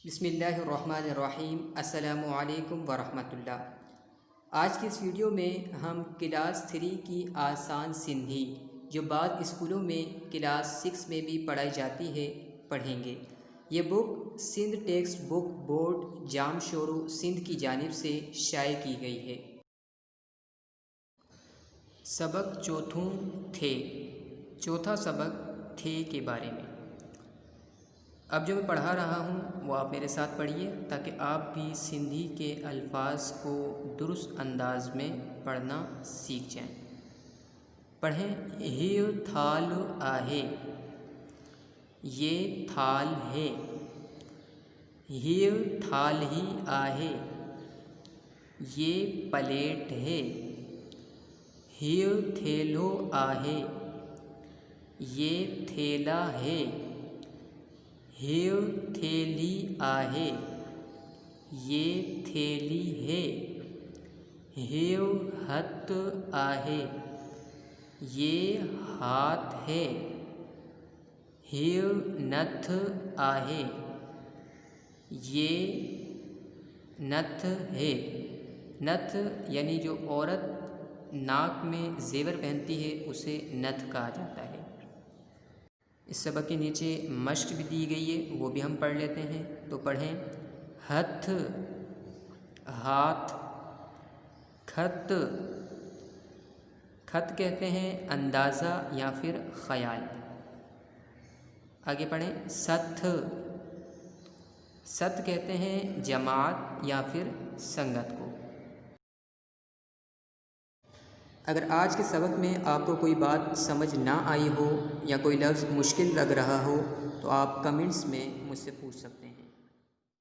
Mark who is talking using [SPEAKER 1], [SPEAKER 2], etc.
[SPEAKER 1] बिस्मिल्लाहिर्रहमानिर्रहीम। अस्सलामु अलैकुम वरहमतुल्लाह। आज की इस वीडियो में हम क्लास 3 की आसान सिंधी जो बाद स्कूलों में क्लास 6 में भी पढ़ाई जाती है पढ़ेंगे। ये book Sindh text book board Jamshoro Sindh की जानिब से शाये की गई है। सबक चौथों थे, चौथा सबक थे के बारे में। अब जो मैं पढ़ा रहा हूँ वो आप मेरे साथ पढ़िए ताकि आप भी सिंधी के अल्फाज को दुरुस्त अंदाज में पढ़ना सीख जाएं। पढ़ें। ये थाल आहे, ये थाल है। ये थाल ही आहे, ये प्लेट है। ये थेलो आहे, ये थेला है। ये थेली आहे, ये थेली है। ये हथ आहे, ये हाथ है। ये नथ आहे, ये नथ है। नथ यानी जो औरत नाक में जेवर पहनती है उसे नथ कहा जाता है। इस सबक के नीचे मश्क भी दी गई है, वो भी हम पढ़ लेते हैं। तो पढ़ें। हथ हाथ, खत खत कहते हैं अंदाज़ा या फिर ख़याल। आगे पढ़ें। सथ सथ कहते हैं जमात या फिर संगत को। अगर आज के सबक में आपको कोई बात समझ ना आई हो या कोई लफ्ज़ मुश्किल लग रहा हो तो आप कमेंट्स में मुझसे पूछ सकते हैं।